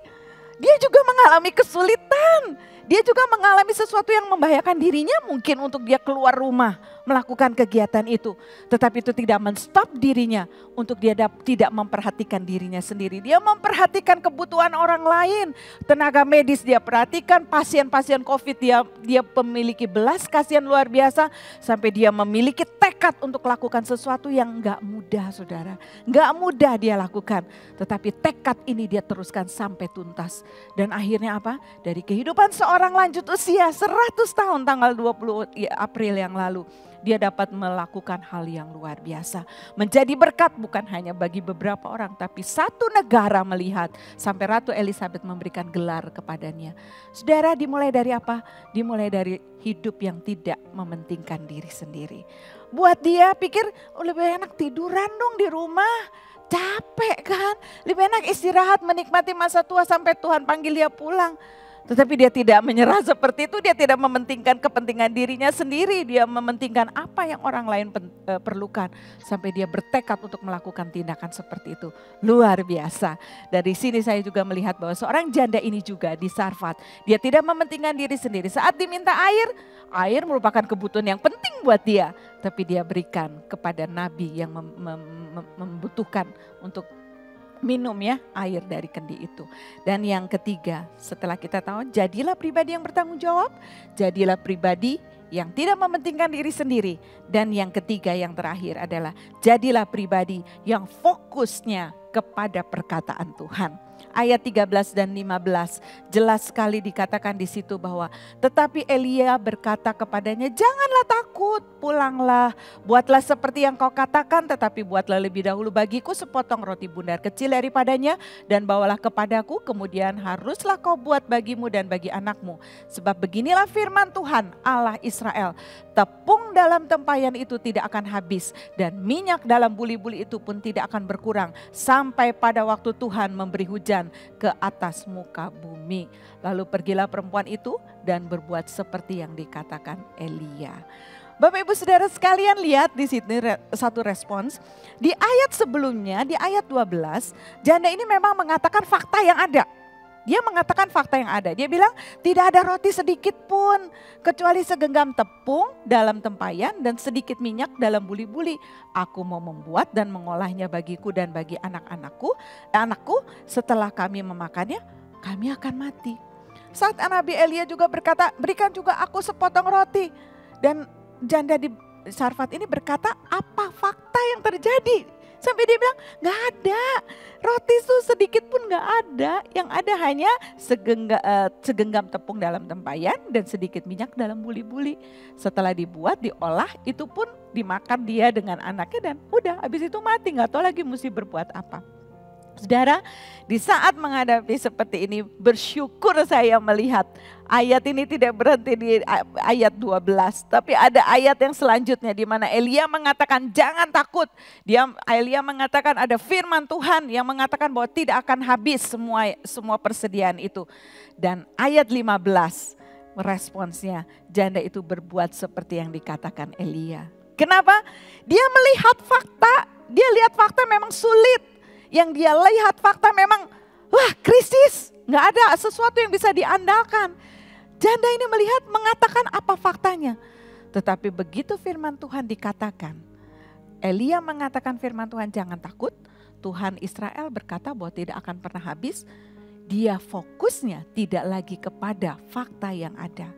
Dia juga mengalami kesulitan. Dia juga mengalami sesuatu yang membahayakan dirinya mungkin untuk dia keluar rumah melakukan kegiatan itu. Tetapi itu tidak men-stop dirinya untuk dia tidak memperhatikan dirinya sendiri. Dia memperhatikan kebutuhan orang lain. Tenaga medis dia perhatikan, pasien-pasien COVID dia memiliki belas kasihan luar biasa. Sampai dia memiliki tekad untuk lakukan sesuatu yang gak mudah saudara. Gak mudah dia lakukan. Tetapi tekad ini dia teruskan sampai tuntas. Dan akhirnya apa? Dari kehidupan seorang lanjut usia 100 tahun tanggal 20 April yang lalu. Dia dapat melakukan hal yang luar biasa. Menjadi berkat bukan hanya bagi beberapa orang. Tapi satu negara melihat sampai Ratu Elizabeth memberikan gelar kepadanya. Saudara, dimulai dari apa? Dimulai dari hidup yang tidak mementingkan diri sendiri. Buat dia pikir lebih enak tiduran dong di rumah. Capek kan? Lebih enak istirahat menikmati masa tua sampai Tuhan panggil dia pulang. Tetapi dia tidak menyerah seperti itu, dia tidak mementingkan kepentingan dirinya sendiri, dia mementingkan apa yang orang lain perlukan. Sampai dia bertekad untuk melakukan tindakan seperti itu. Luar biasa. Dari sini saya juga melihat bahwa seorang janda ini juga di Sarfat. Dia tidak mementingkan diri sendiri. Saat diminta air merupakan kebutuhan yang penting buat dia. Tapi dia berikan kepada nabi yang membutuhkan untuk minum ya air dari kendi itu. Dan yang ketiga, setelah kita tahu, jadilah pribadi yang bertanggung jawab, jadilah pribadi yang tidak mementingkan diri sendiri. Dan yang ketiga, yang terakhir adalah jadilah pribadi yang fokusnya kepada perkataan Tuhan. Ayat 13 dan 15 jelas sekali dikatakan di situ bahwa tetapi Elia berkata kepadanya, janganlah takut, pulanglah, buatlah seperti yang kau katakan, tetapi buatlah lebih dahulu bagiku sepotong roti bundar kecil daripadanya dan bawalah kepadaku, kemudian haruslah kau buat bagimu dan bagi anakmu. Sebab beginilah firman Tuhan Allah Israel, tepung dalam tempayan itu tidak akan habis dan minyak dalam buli-buli itu pun tidak akan berkurang sampai pada waktu Tuhan memberi hujan ke atas muka bumi. Lalu pergilah perempuan itu dan berbuat seperti yang dikatakan Elia. Bapak Ibu Saudara sekalian, lihat di sini satu respons. Di ayat sebelumnya, di ayat 12, janda ini memang mengatakan fakta yang ada. Dia mengatakan fakta yang ada. Dia bilang tidak ada roti sedikit pun kecuali segenggam tepung dalam tempayan dan sedikit minyak dalam buli-buli. Aku mau membuat dan mengolahnya bagiku dan bagi anakku. Setelah kami memakannya, kami akan mati. Saat Nabi Elia juga berkata, berikan juga aku sepotong roti. Dan janda di Sarfat ini berkata, apa fakta yang terjadi? Sampai dia bilang, gak ada, roti itu sedikit pun gak ada. Yang ada hanya segenggam tepung dalam tempayan dan sedikit minyak dalam buli-buli. Setelah dibuat, diolah, itu pun dimakan dia dengan anaknya dan udah habis itu mati. Gak tahu lagi mesti berbuat apa. Saudara, di saat menghadapi seperti ini, bersyukur saya melihat ayat ini tidak berhenti di ayat 12. Tapi ada ayat yang selanjutnya di mana Elia mengatakan jangan takut. Elia mengatakan ada firman Tuhan yang mengatakan bahwa tidak akan habis semua persediaan itu. Dan ayat 15 responsnya, janda itu berbuat seperti yang dikatakan Elia. Kenapa? Dia melihat fakta, dia lihat fakta memang sulit. Yang dia lihat fakta memang, wah krisis, gak ada sesuatu yang bisa diandalkan. Janda ini melihat mengatakan apa faktanya. Tetapi begitu firman Tuhan dikatakan, Elia mengatakan firman Tuhan jangan takut. Tuhan Israel berkata bahwa tidak akan pernah habis. Dia fokusnya tidak lagi kepada fakta yang ada.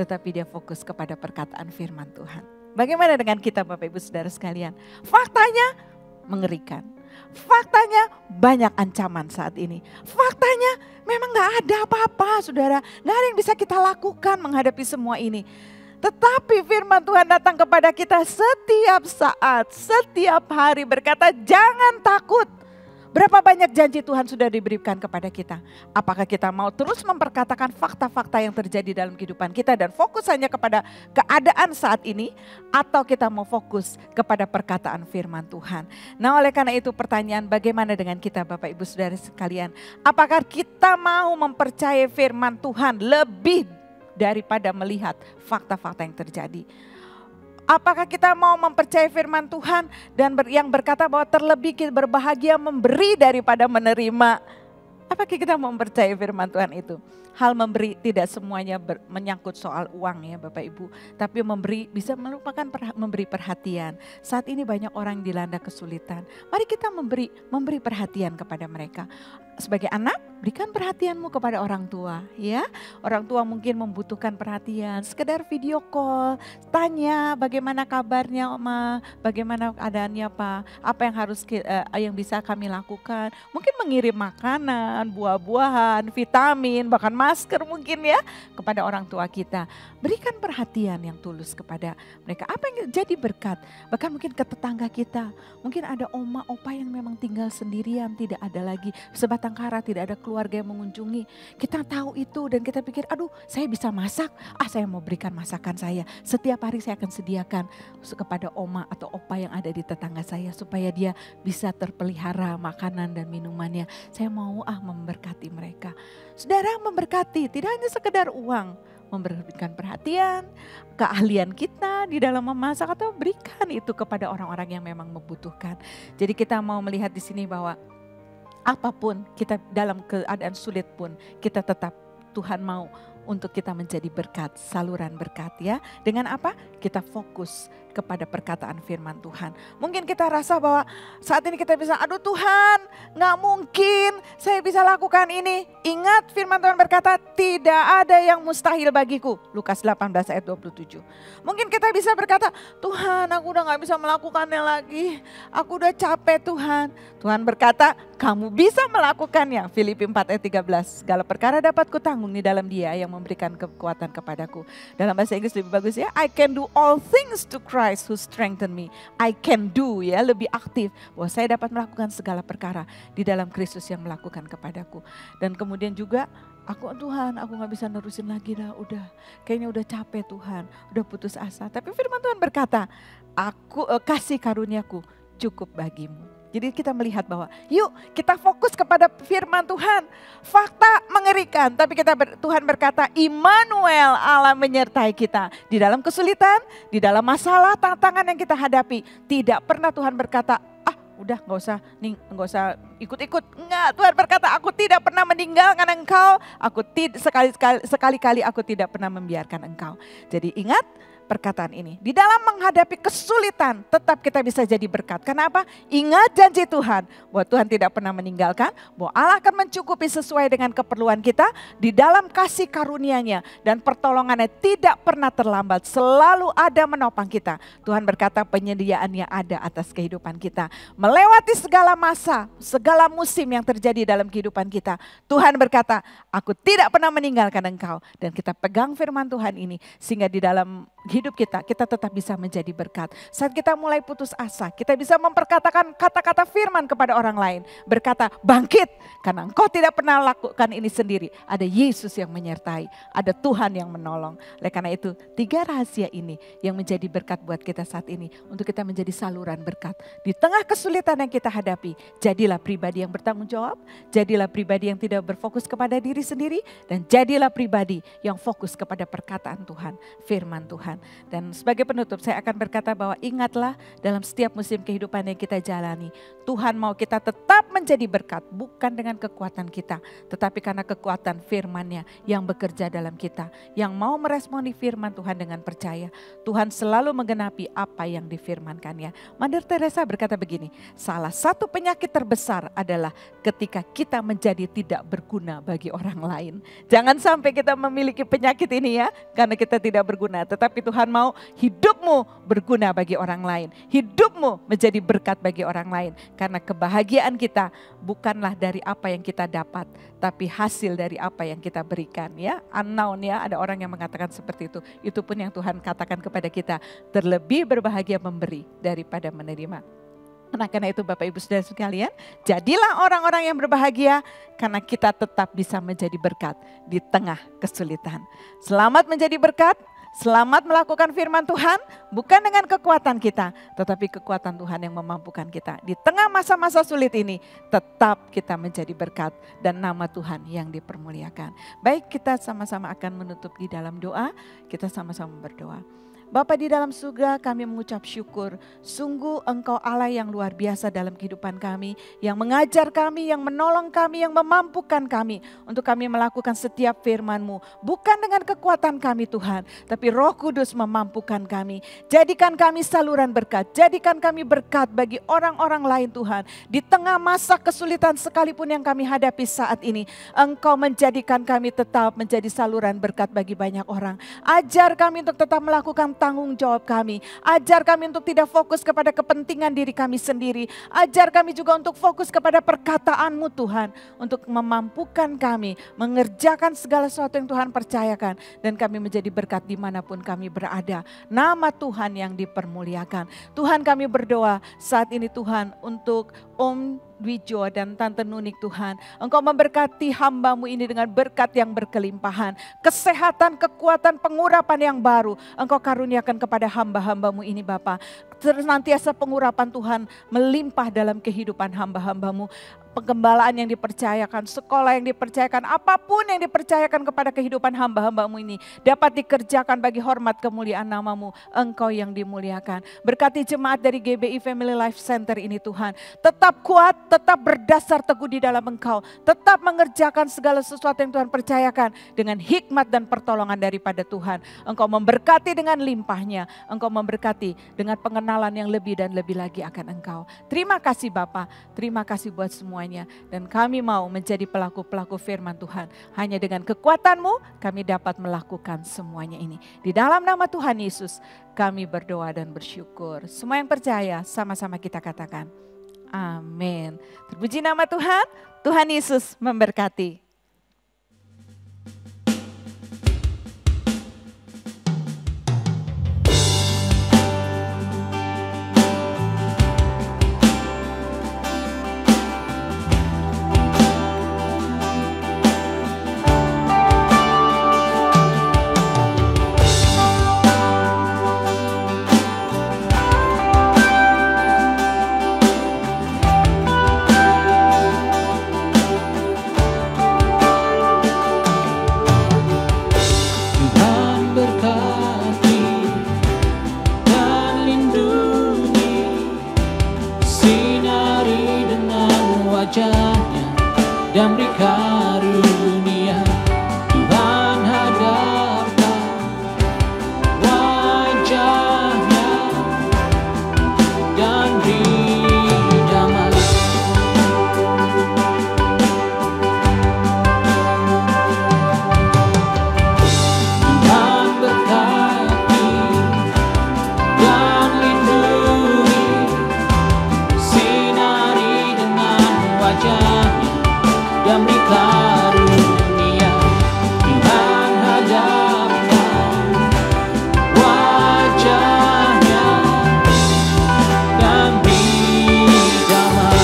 Tetapi dia fokus kepada perkataan firman Tuhan. Bagaimana dengan kita Bapak Ibu Saudara sekalian? Faktanya mengerikan. Faktanya banyak ancaman saat ini. Faktanya memang gak ada apa-apa saudara. Gak ada yang bisa kita lakukan menghadapi semua ini. Tetapi firman Tuhan datang kepada kita setiap saat, setiap hari berkata jangan takut. Berapa banyak janji Tuhan sudah diberikan kepada kita. Apakah kita mau terus memperkatakan fakta-fakta yang terjadi dalam kehidupan kita dan fokus hanya kepada keadaan saat ini. Atau kita mau fokus kepada perkataan firman Tuhan. Nah oleh karena itu pertanyaan bagaimana dengan kita Bapak Ibu Saudara sekalian. Apakah kita mau mempercayai firman Tuhan lebih daripada melihat fakta-fakta yang terjadi. Apakah kita mau mempercayai firman Tuhan dan yang berkata bahwa terlebih kita berbahagia memberi daripada menerima. Apakah kita mau mempercayai firman Tuhan itu? Hal memberi tidak semuanya menyangkut soal uang ya Bapak Ibu. Tapi memberi bisa merupakan memberi perhatian. Saat ini banyak orang yang dilanda kesulitan. Mari kita memberi perhatian kepada mereka. Sebagai anak, berikan perhatianmu kepada orang tua ya. Orang tua mungkin membutuhkan perhatian, sekedar video call, tanya bagaimana kabarnya Oma, bagaimana keadaannya Pak, apa yang harus yang bisa kami lakukan. Mungkin mengirim makanan, buah-buahan, vitamin, bahkan masker mungkin ya kepada orang tua kita. Berikan perhatian yang tulus kepada mereka. Apa yang jadi berkat? Bahkan mungkin ke tetangga kita. Mungkin ada oma, opa yang memang tinggal sendirian, tidak ada lagi sebatang kara, tidak ada keluarga yang mengunjungi. Kita tahu itu dan kita pikir, aduh saya bisa masak. Saya mau berikan masakan saya. Setiap hari saya akan sediakan kepada oma atau opa yang ada di tetangga saya. Supaya dia bisa terpelihara makanan dan minumannya. Saya mau memberkati mereka. Saudara memberkati tidak hanya sekedar uang. Memberikan perhatian, keahlian kita di dalam memasak atau berikan itu kepada orang-orang yang memang membutuhkan. Jadi kita mau melihat di sini bahwa apapun kita dalam keadaan sulit pun kita tetap Tuhan mau untuk kita menjadi berkat, saluran berkat ya. Dengan apa? Kita fokus kepada perkataan firman Tuhan. Mungkin kita rasa bahwa saat ini kita bisa, aduh Tuhan, gak mungkin saya bisa lakukan ini. Ingat firman Tuhan berkata, tidak ada yang mustahil bagiku. Lukas 18 ayat 27. Mungkin kita bisa berkata, Tuhan aku udah gak bisa melakukannya lagi. Aku udah capek Tuhan. Tuhan berkata, kamu bisa melakukannya. Filipi 4 ayat 13. Segala perkara dapat kutanggung di dalam Dia yang memberikan kekuatan kepadaku. Dalam bahasa Inggris lebih bagus ya. I can do all things to Christ who strengthen me. I can do ya, lebih aktif. Bahwa saya dapat melakukan segala perkara di dalam Kristus yang melakukan kepadaku. Dan kemudian juga Tuhan aku gak bisa nerusin lagi dah, udah kayaknya udah capek Tuhan, udah putus asa. Tapi firman Tuhan berkata, kasih karuniaku cukup bagimu. Jadi kita melihat bahwa yuk kita fokus kepada firman Tuhan. Fakta mengerikan, tapi Tuhan berkata Immanuel, Allah menyertai kita. Di dalam kesulitan, di dalam masalah, tantangan yang kita hadapi. Tidak pernah Tuhan berkata, udah nggak usah ikut-ikut. Enggak, Tuhan berkata aku tidak pernah meninggalkan engkau. Sekali-kali aku tidak pernah membiarkan engkau. Jadi ingat perkataan ini. Di dalam menghadapi kesulitan tetap kita bisa jadi berkat. Kenapa? Ingat janji Tuhan bahwa Tuhan tidak pernah meninggalkan, bahwa Allah akan mencukupi sesuai dengan keperluan kita di dalam kasih karunia-Nya dan pertolongannya tidak pernah terlambat, selalu ada menopang kita. Tuhan berkata penyediaannya ada atas kehidupan kita. Melewati segala masa, segala musim yang terjadi dalam kehidupan kita. Tuhan berkata, aku tidak pernah meninggalkan engkau. Dan kita pegang firman Tuhan ini sehingga di dalam hidup kita tetap bisa menjadi berkat. Saat kita mulai putus asa, kita bisa memperkatakan kata-kata firman kepada orang lain. Berkata, bangkit karena engkau tidak pernah lakukan ini sendiri. Ada Yesus yang menyertai, ada Tuhan yang menolong. Oleh karena itu, 3 rahasia ini yang menjadi berkat buat kita saat ini. Untuk kita menjadi saluran berkat. Di tengah kesulitan yang kita hadapi, jadilah pribadi yang bertanggung jawab. Jadilah pribadi yang tidak berfokus kepada diri sendiri. Dan jadilah pribadi yang fokus kepada perkataan Tuhan, firman Tuhan. Dan sebagai penutup saya akan berkata bahwa ingatlah dalam setiap musim kehidupan yang kita jalani. Tuhan mau kita tetap menjadi berkat bukan dengan kekuatan kita. Tetapi karena kekuatan firman-Nya yang bekerja dalam kita. Yang mau meresponi firman Tuhan dengan percaya. Tuhan selalu menggenapi apa yang difirmankannya. Mother Teresa berkata begini, salah satu penyakit terbesar adalah ketika kita menjadi tidak berguna bagi orang lain. Jangan sampai kita memiliki penyakit ini ya, karena kita tidak berguna. Tetapi Tuhan mau hidupmu berguna bagi orang lain. Hidupmu menjadi berkat bagi orang lain. Karena kebahagiaan kita bukanlah dari apa yang kita dapat, tapi hasil dari apa yang kita berikan ya. Unknown ya, ada orang yang mengatakan seperti itu. Itu pun yang Tuhan katakan kepada kita, terlebih berbahagia memberi daripada menerima. Karena itu Bapak Ibu Saudara sekalian, jadilah orang-orang yang berbahagia karena kita tetap bisa menjadi berkat di tengah kesulitan. Selamat menjadi berkat. Selamat melakukan firman Tuhan, bukan dengan kekuatan kita, tetapi kekuatan Tuhan yang memampukan kita. Di tengah masa-masa sulit ini, tetap kita menjadi berkat dan nama Tuhan yang dipermuliakan. Baik, kita sama-sama akan menutup di dalam doa, kita sama-sama berdoa. Bapa di dalam surga, kami mengucap syukur. Sungguh Engkau Allah yang luar biasa dalam kehidupan kami. Yang mengajar kami, yang menolong kami, yang memampukan kami. Untuk kami melakukan setiap firman-Mu. Bukan dengan kekuatan kami Tuhan. Tapi Roh Kudus memampukan kami. Jadikan kami saluran berkat. Jadikan kami berkat bagi orang-orang lain Tuhan. Di tengah masa kesulitan sekalipun yang kami hadapi saat ini. Engkau menjadikan kami tetap menjadi saluran berkat bagi banyak orang. Ajar kami untuk tetap melakukan tanggung jawab kami. Ajar kami untuk tidak fokus kepada kepentingan diri kami sendiri. Ajar kami juga untuk fokus kepada perkataan-Mu Tuhan. Untuk memampukan kami mengerjakan segala sesuatu yang Tuhan percayakan. Dan kami menjadi berkat dimanapun kami berada. Nama Tuhan yang dipermuliakan. Tuhan kami berdoa saat ini Tuhan untuk Om Wijo dan Tante Nunik Tuhan. Engkau memberkati hamba-Mu ini dengan berkat yang berkelimpahan. Kesehatan, kekuatan, pengurapan yang baru. Engkau karuniakan kepada hamba-hamba-Mu ini Bapa. Senantiasa pengurapan Tuhan melimpah dalam kehidupan hamba-hamba-Mu. penggembalaan yang dipercayakan, sekolah yang dipercayakan, apapun yang dipercayakan kepada kehidupan hamba-hambamu ini dapat dikerjakan bagi hormat kemuliaan namamu, Engkau yang dimuliakan. Berkati jemaat dari GBI Family Life Center ini Tuhan, tetap kuat, tetap berdasar teguh di dalam Engkau, tetap mengerjakan segala sesuatu yang Tuhan percayakan dengan hikmat dan pertolongan daripada Tuhan. Engkau memberkati dengan limpahnya, Engkau memberkati dengan pengenalan yang lebih dan lebih lagi akan Engkau. Terima kasih Bapa, terima kasih buat semuanya. Dan kami mau menjadi pelaku-pelaku firman Tuhan. Hanya dengan kekuatan-Mu kami dapat melakukan semuanya ini. Di dalam nama Tuhan Yesus kami berdoa dan bersyukur. Semua yang percaya sama-sama kita katakan amin. Terpuji nama Tuhan, Tuhan Yesus memberkati. Dan beri karunia, Tuhan hadapkan wajah-Nya dan beri damai. Tuhan berkati dan lindungi, sinari dengan wajah-Nya dan beri karunia, Tuhan hadapkan wajah-Nya dan beri damai.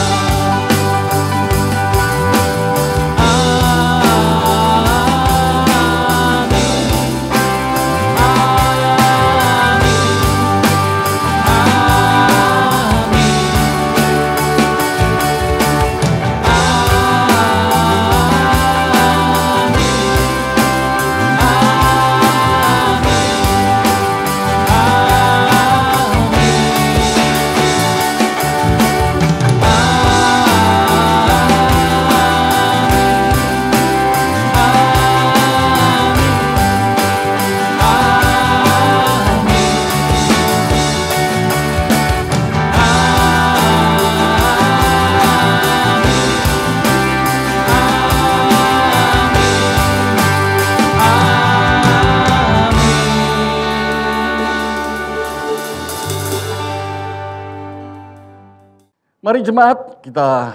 Mari jemaat, kita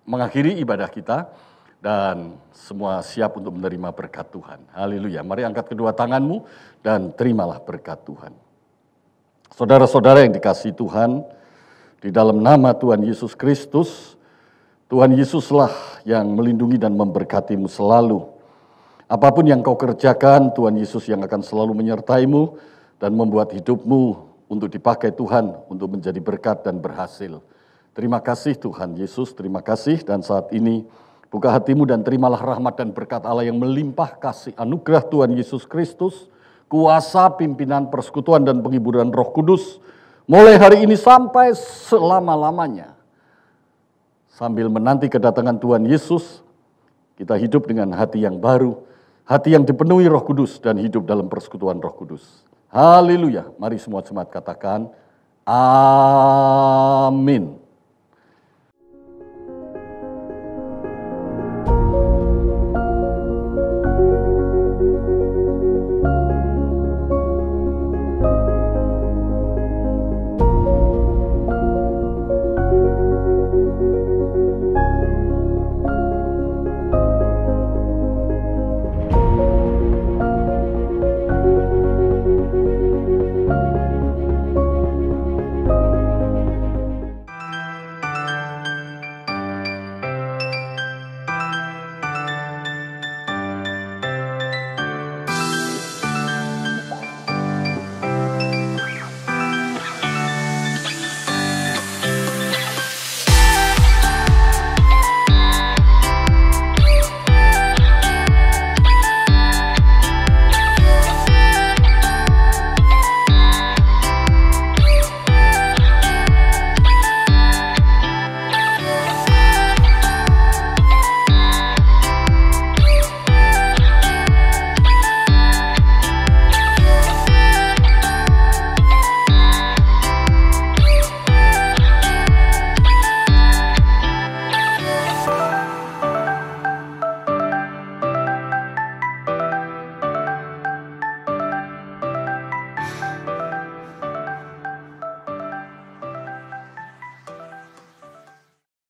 mengakhiri ibadah kita dan semua siap untuk menerima berkat Tuhan. Haleluya. Mari angkat kedua tanganmu dan terimalah berkat Tuhan. Saudara-saudara yang dikasihi Tuhan, di dalam nama Tuhan Yesus Kristus, Tuhan Yesuslah yang melindungi dan memberkatimu selalu. Apapun yang kau kerjakan, Tuhan Yesus yang akan selalu menyertaimu dan membuat hidupmu untuk dipakai Tuhan, untuk menjadi berkat dan berhasil. Terima kasih Tuhan Yesus, terima kasih. Dan saat ini buka hatimu dan terimalah rahmat dan berkat Allah yang melimpah kasih anugerah Tuhan Yesus Kristus, kuasa pimpinan persekutuan dan penghiburan Roh Kudus, mulai hari ini sampai selama-lamanya. Sambil menanti kedatangan Tuhan Yesus, kita hidup dengan hati yang baru, hati yang dipenuhi Roh Kudus dan hidup dalam persekutuan Roh Kudus. Haleluya. Mari semua jemaat katakan amin.